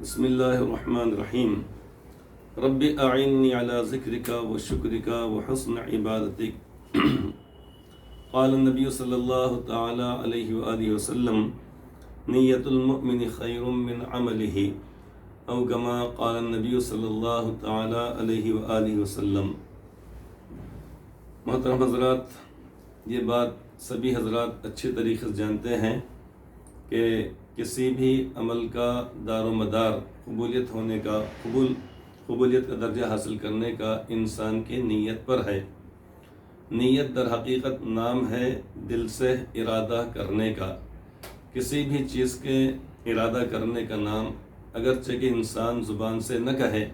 بسم اللہ الرحمن الرحیم رب اعنی علی ذکرک و شکرک و حسن عبادتک قال النبی صلی اللہ تعالی علیہ وآلہ وسلم نیت المؤمن خیر من عملہ او کما قال النبی صلی اللہ تعالی علیہ وآلہ وسلم۔ محترم حضرات، یہ بات سبھی حضرات اچھے طریقے سے جانتے ہیں کہ کسی بھی عمل کا دار و مدار قبولیت ہونے کا قبولیت کا درجہ حاصل کرنے کا انسان کی نیت پر ہے۔ نیت در حقیقت نام ہے دل سے ارادہ کرنے کا۔ کسی بھی چیز کے ارادہ کرنے کا نام اگرچہ کہ انسان زبان سے نہ کہے،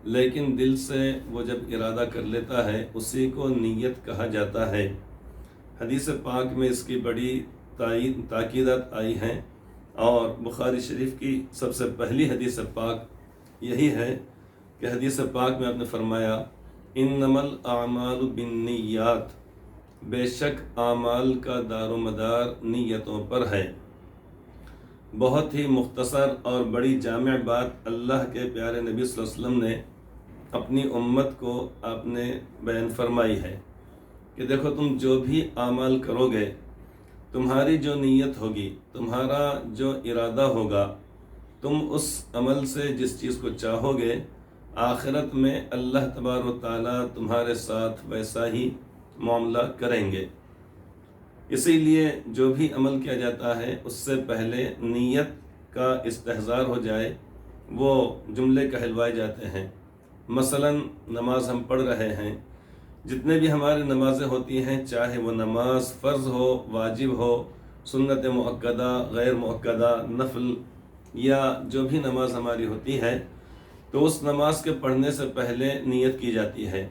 لیکن دل سے وہ جب ارادہ کر لیتا ہے اسی کو نیت کہا جاتا ہے۔ حدیث پاک میں اس کی بڑی تاکیدات آئی ہیں، اور بخاری شریف کی سب سے پہلی حدیث پاک یہی ہے کہ حدیث پاک میں آپ نے فرمایا انما الاعمال بالنیات، بے شک اعمال کا دار و مدار نیتوں پر ہے۔ بہت ہی مختصر اور بڑی جامع بات اللہ کے پیارے نبی صلی اللہ علیہ وسلم نے اپنی امت کو آپ نے بیان فرمائی ہے کہ دیکھو، تم جو بھی اعمال کرو گے، تمہاری جو نیت ہوگی، تمہارا جو ارادہ ہوگا، تم اس عمل سے جس چیز کو چاہو گے، آخرت میں اللہ تبارک و تعالیٰ تمہارے ساتھ ویسا ہی معاملہ کریں گے۔ اسی لیے جو بھی عمل کیا جاتا ہے اس سے پہلے نیت کا استحضار ہو جائے، وہ جملے کہلوائے جاتے ہیں۔ مثلا نماز ہم پڑھ رہے ہیں، جتنے بھی ہماری نمازیں ہوتی ہیں، چاہے وہ نماز فرض ہو، واجب ہو، سنت مؤکدہ، غیر مؤکدہ، نفل، یا جو بھی نماز ہماری ہوتی ہے، تو اس نماز کے پڑھنے سے پہلے نیت کی جاتی ہے۔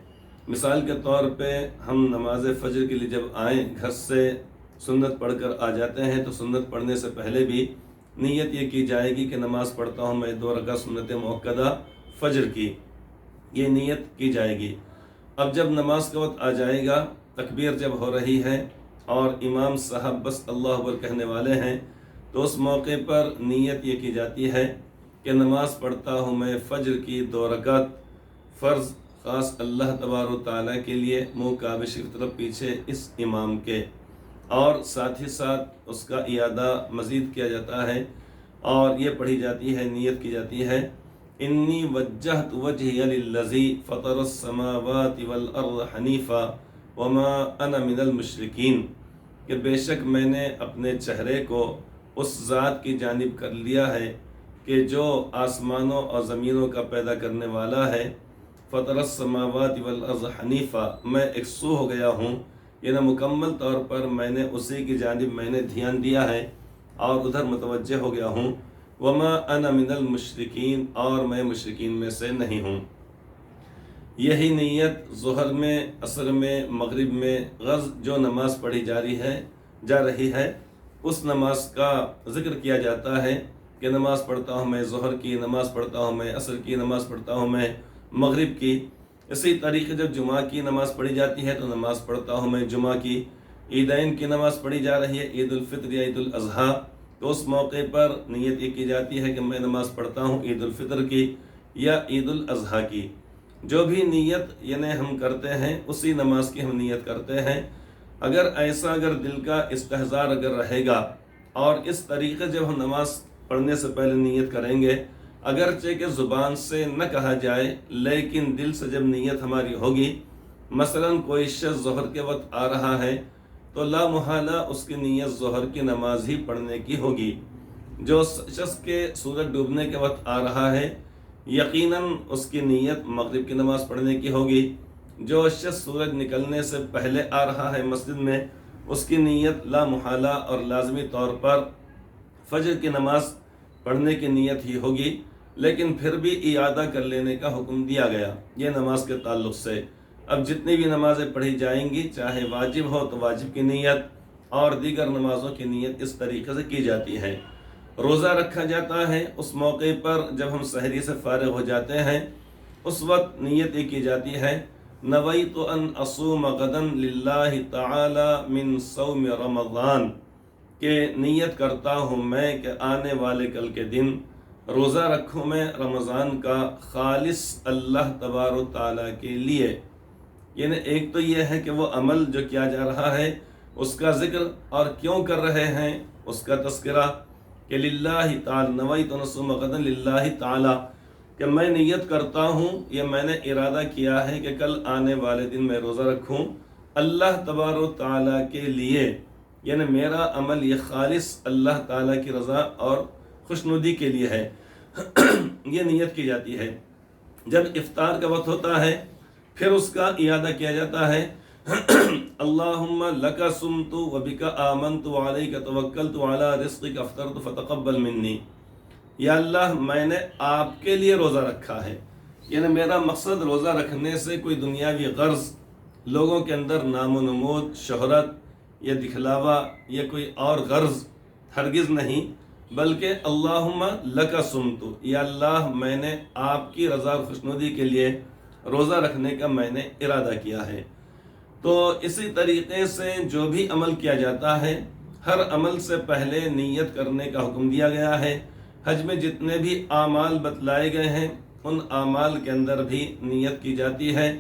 مثال کے طور پہ ہم نماز فجر کے لیے جب آئیں، گھر سے سنت پڑھ کر آ جاتے ہیں، تو سنت پڑھنے سے پہلے بھی نیت یہ کی جائے گی کہ نماز پڑھتا ہوں میں 2 رکعت سنت مؤکدہ فجر کی، یہ نیت کی جائے گی۔ اب جب نماز کا وقت آ جائے گا، تکبیر جب ہو رہی ہے اور امام صاحب بس اللہ اکبر کہنے والے ہیں، تو اس موقع پر نیت یہ کی جاتی ہے کہ نماز پڑھتا ہوں میں فجر کی 2 رکعت فرض، خاص اللہ تبارک و تعالیٰ کے لیے، منہ کعبہ شریف طرف پیچھے اس امام کے، اور ساتھ ہی ساتھ اس کا اعادہ مزید کیا جاتا ہے، اور یہ پڑھی جاتی ہے، نیت کی جاتی ہے انی وجہت وجہی للذی فطر السماوات والارض حنیفا وما انا من المشرکین، کہ بے شک میں نے اپنے چہرے کو اس ذات کی جانب کر لیا ہے کہ جو آسمانوں اور زمینوں کا پیدا کرنے والا ہے۔ فطر السماوات والارض حنیفا، میں یکسو ہو گیا ہوں، یعنی مکمل طور پر میں نے اسی کی جانب میں نے دھیان دیا ہے اور ادھر متوجہ ہو گیا ہوں۔ وما انا من المشرکین، اور میں مشرکین میں سے نہیں ہوں۔ یہی نیت ظہر میں، عصر میں، مغرب میں غرض جو نماز پڑھی جا رہی ہے، اس نماز کا ذکر کیا جاتا ہے کہ نماز پڑھتا ہوں میں ظہر کی، نماز پڑھتا ہوں میں عصر کی، نماز پڑھتا ہوں میں مغرب کی۔ اسی طریقے جب جمعہ کی نماز پڑھی جاتی ہے تو نماز پڑھتا ہوں میں جمعہ کی۔ عیدین کی نماز پڑھی جا رہی ہے، عید الفطر یا عید الاضحیٰ، تو اس موقع پر نیت یہ کی جاتی ہے کہ میں نماز پڑھتا ہوں عید الفطر کی یا عید الاضحیٰ کی۔ جو بھی نیت یعنی ہم کرتے ہیں اسی نماز کی ہم نیت کرتے ہیں۔ اگر دل کا استحضار اگر رہے گا، اور اس طریقے جب ہم نماز پڑھنے سے پہلے نیت کریں گے، اگرچہ کہ زبان سے نہ کہا جائے لیکن دل سے جب نیت ہماری ہوگی، مثلا کوئی شخص ظہر کے وقت آ رہا ہے تو لا محالہ اس کی نیت ظہر کی نماز ہی پڑھنے کی ہوگی۔ جو شخص کے سورج ڈوبنے کے وقت آ رہا ہے، یقیناً اس کی نیت مغرب کی نماز پڑھنے کی ہوگی۔ جو شخص سورج نکلنے سے پہلے آ رہا ہے مسجد میں، اس کی نیت لا محالہ اور لازمی طور پر فجر کی نماز پڑھنے کی نیت ہی ہوگی، لیکن پھر بھی اعادہ کر لینے کا حکم دیا گیا یہ نماز کے تعلق سے۔ اب جتنی بھی نمازیں پڑھی جائیں گی، چاہے واجب ہو تو واجب کی نیت، اور دیگر نمازوں کی نیت اس طریقے سے کی جاتی ہے۔ روزہ رکھا جاتا ہے، اس موقع پر جب ہم سحری سے فارغ ہو جاتے ہیں، اس وقت نیت یہ کی جاتی ہے نویت ان اصوم غدا للہ تعالی من صوم رمضان، کہ نیت کرتا ہوں میں کہ آنے والے کل کے دن روزہ رکھوں میں رمضان کا خالص اللہ تبارک و تعالیٰ کے لیے، یعنی ایک تو یہ ہے کہ وہ عمل جو کیا جا رہا ہے اس کا ذکر اور کیوں کر رہے ہیں اس کا تذکرہ، کہ للہ تعالی نویت ان اصوم غدا للہ تعالی، کہ میں نیت کرتا ہوں یا میں نے ارادہ کیا ہے کہ کل آنے والے دن میں روزہ رکھوں اللہ تبارک و تعالیٰ کے لیے، یعنی میرا عمل یہ خالص اللہ تعالیٰ کی رضا اور خوشنودی کے لیے ہے۔ یہ نیت کی جاتی ہے۔ جب افطار کا وقت ہوتا ہے پھر اس کا اعادہ کیا جاتا ہے، اللہم لک صمت وبک آمنت وعلیک توکلت وعلی رزقک افطرت فتقبل منی، یا اللہ میں نے آپ کے لیے روزہ رکھا ہے، یعنی میرا مقصد روزہ رکھنے سے کوئی دنیاوی غرض، لوگوں کے اندر نام و نمود، شہرت یا دکھلاوا یا کوئی اور غرض ہرگز نہیں، بلکہ اللہم لک صمت، یا اللہ میں نے آپ کی رضا اور خوشنودی کے لیے روزہ رکھنے کا میں نے ارادہ کیا ہے۔ تو اسی طریقے سے جو بھی عمل کیا جاتا ہے ہر عمل سے پہلے نیت کرنے کا حکم دیا گیا ہے۔ حج میں جتنے بھی اعمال بتلائے گئے ہیں ان اعمال کے اندر بھی نیت کی جاتی ہے۔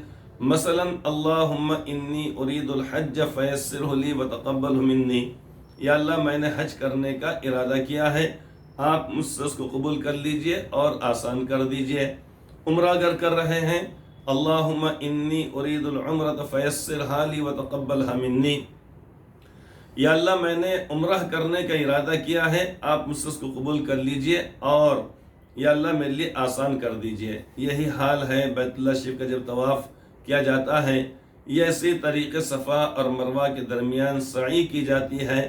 مثلا اللہم انی ارید الحج فیسرہ لی وتقبلہ منی، یا اللہ میں نے حج کرنے کا ارادہ کیا ہے، آپ مجھ سے اس کو قبول کر لیجئے اور آسان کر دیجئے۔ عمرہ اگر کر رہے ہیں اللہم انی ارید العمرۃ فیسرھا لی وتقبلھا منی، یا اللہ میں نے عمرہ کرنے کا ارادہ کیا ہے، آپ مجھ سے اس کو قبول کر لیجئے اور یا اللہ میرے لیے آسان کر دیجئے۔ یہی حال ہے بیت اللہ شریف کا جب طواف کیا جاتا ہے، یہ اسی طریقے صفا اور مروہ کے درمیان سعی کی جاتی ہے۔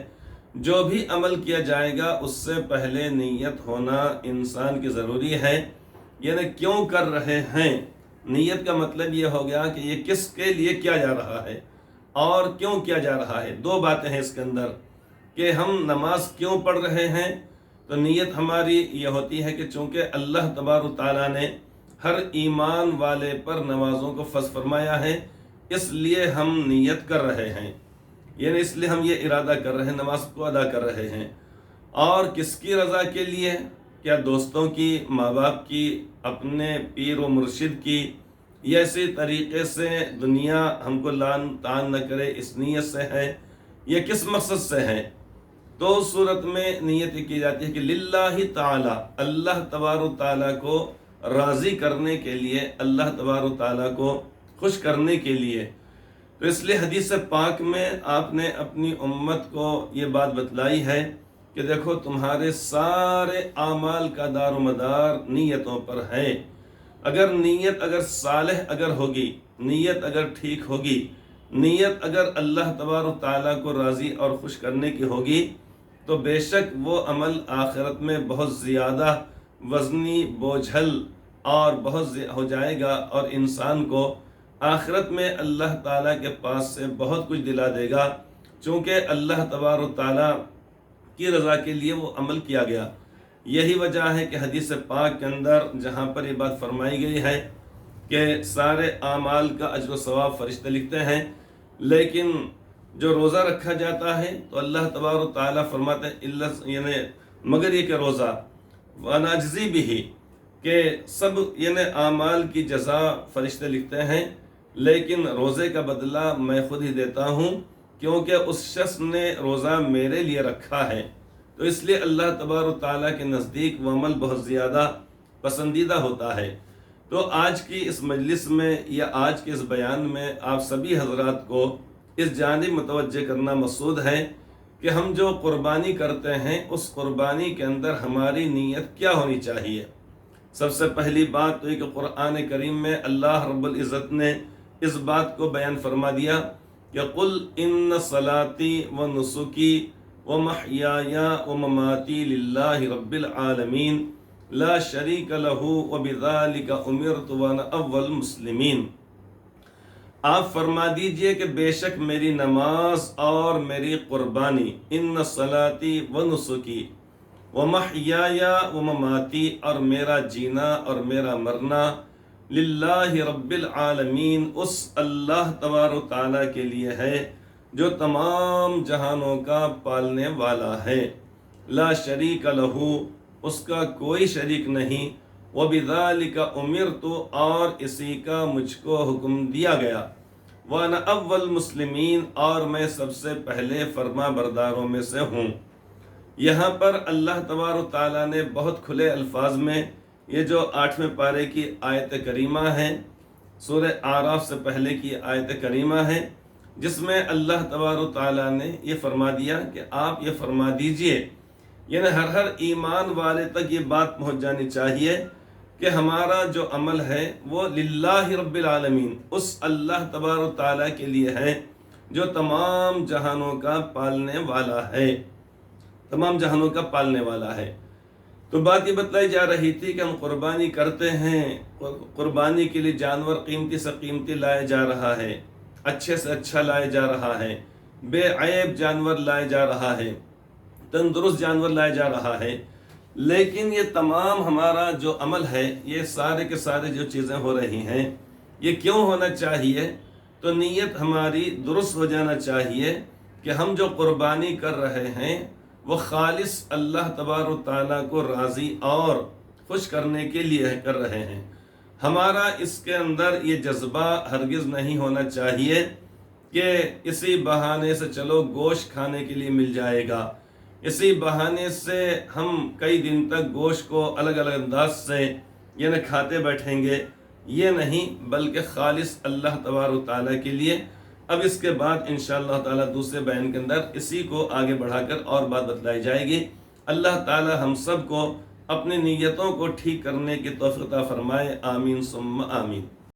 جو بھی عمل کیا جائے گا اس سے پہلے نیت ہونا انسان کی ضروری ہے، یعنی کیوں کر رہے ہیں۔ نیت کا مطلب یہ ہو گیا کہ یہ کس کے لیے کیا جا رہا ہے اور کیوں کیا جا رہا ہے۔ دو باتیں ہیں اس کے اندر کہ ہم نماز کیوں پڑھ رہے ہیں، تو نیت ہماری یہ ہوتی ہے کہ چونکہ اللہ تبارک تعالیٰ نے ہر ایمان والے پر نمازوں کو فرض فرمایا ہے، اس لیے ہم نیت کر رہے ہیں، یعنی اس لیے ہم یہ ارادہ کر رہے ہیں، نماز کو ادا کر رہے ہیں۔ اور کس کی رضا کے لیے؟ کیا دوستوں کی، ماں باپ کی، اپنے پیر و مرشد کی، یا اسی طریقے سے دنیا ہم کو لان تان نہ کرے اس نیت سے ہے، یا کس مقصد سے ہے؟ تو اس صورت میں نیت کی جاتی ہے کہ للہ تعالی، اللہ تبارک تعالیٰ کو راضی کرنے کے لیے، اللہ تبارک تعالیٰ کو خوش کرنے کے لیے۔ تو اس لیے حدیث پاک میں آپ نے اپنی امت کو یہ بات بتلائی ہے کہ دیکھو تمہارے سارے اعمال کا دار و مدار نیتوں پر ہے۔ اگر نیت اگر صالح اگر ہوگی، نیت اگر ٹھیک ہوگی، نیت اگر اللہ تبارک تعالیٰ کو راضی اور خوش کرنے کی ہوگی تو بے شک وہ عمل آخرت میں بہت زیادہ وزنی، بوجھل اور بہت ہو جائے گا، اور انسان کو آخرت میں اللہ تعالیٰ کے پاس سے بہت کچھ دلا دے گا، چونکہ اللہ تبارک تعالیٰ کی رضا کے لیے وہ عمل کیا گیا۔ یہی وجہ ہے کہ حدیث پاک کے اندر جہاں پر یہ بات فرمائی گئی ہے کہ سارے اعمال کا اجر و ثواب فرشتے لکھتے ہیں، لیکن جو روزہ رکھا جاتا ہے تو اللہ تبارک تعالیٰ فرماتے ہیں یعنی مگر یہ کہ روزہ ونجزی بھی، کہ سب یعنی اعمال کی جزا فرشتے لکھتے ہیں، لیکن روزے کا بدلہ میں خود ہی دیتا ہوں، کیونکہ اس شخص نے روزہ میرے لیے رکھا ہے۔ تو اس لیے اللہ تبارک تعالیٰ کے نزدیک وہ عمل بہت زیادہ پسندیدہ ہوتا ہے۔ تو آج کی اس مجلس میں یا آج کے اس بیان میں آپ سبھی حضرات کو اس جانب متوجہ کرنا مقصود ہے کہ ہم جو قربانی کرتے ہیں اس قربانی کے اندر ہماری نیت کیا ہونی چاہیے۔ سب سے پہلی بات تو یہ کہ قرآن کریم میں اللہ رب العزت نے اس بات کو بیان فرما دیا کہ قل ان صلاتی و نسکی و محیای و مماتی للہ رب العالمین لا شریک لہ و بذالک امرت وانا اول مسلمین۔ آپ فرما دیجئے کہ بے شک میری نماز اور میری قربانی، ان صلاتی و نسکی و محیای و مماتی، اور میرا جینا اور میرا مرنا للہ رب العالمین، اس اللہ تبارک تعالیٰ کے لیے ہے جو تمام جہانوں کا پالنے والا ہے۔ لا شریک لہ، اس کا کوئی شریک نہیں، وَبِذَلِكَ أُمِرْتُ اور اسی کا مجھ کو حکم دیا گیا، وَأَنَا أَوَّلُ الْمُسْلِمِينَ اور میں سب سے پہلے فرما برداروں میں سے ہوں۔ یہاں پر اللہ تبارک و تعالیٰ نے بہت کھلے الفاظ میں یہ جو 8ویں پارے کی آیت کریمہ ہے، سورہ اعراف سے پہلے کی آیت کریمہ ہے، جس میں اللہ تبارک و تعالیٰ نے یہ فرما دیا کہ آپ یہ فرما دیجئے، یعنی ہر ایمان والے تک یہ بات پہنچ جانی چاہیے کہ ہمارا جو عمل ہے وہ للہ رب العالمین، اس اللہ تبارک و تعالیٰ کے لیے ہے جو تمام جہانوں کا پالنے والا ہے، تمام جہانوں کا پالنے والا ہے۔ تو بات یہ بتلائی جا رہی تھی کہ ہم قربانی کرتے ہیں، قربانی کے لیے جانور قیمتی سے قیمتی لایا جا رہا ہے، اچھے سے اچھا لایا جا رہا ہے، بے عیب جانور لایا جا رہا ہے، تندرست جانور لایا جا رہا ہے، لیکن یہ تمام ہمارا جو عمل ہے، یہ سارے کے سارے جو چیزیں ہو رہی ہیں، یہ کیوں ہونا چاہیے؟ تو نیت ہماری درست ہو جانا چاہیے کہ ہم جو قربانی کر رہے ہیں وہ خالص اللہ تبارک و تعالیٰ کو راضی اور خوش کرنے کے لیے کر رہے ہیں۔ ہمارا اس کے اندر یہ جذبہ ہرگز نہیں ہونا چاہیے کہ اسی بہانے سے چلو گوشت کھانے کے لیے مل جائے گا، اسی بہانے سے ہم کئی دن تک گوشت کو الگ الگ انداز سے یعنی کھاتے بیٹھیں گے، یہ نہیں، بلکہ خالص اللہ تبارک و تعالیٰ کے لیے۔ اب اس کے بعد انشاءاللہ تعالیٰ دوسرے بیان کے اندر اسی کو آگے بڑھا کر اور بات بتلائی جائے گی۔ اللہ تعالیٰ ہم سب کو اپنی نیتوں کو ٹھیک کرنے کی توفیق عطا فرمائے، آمین ثم آمین۔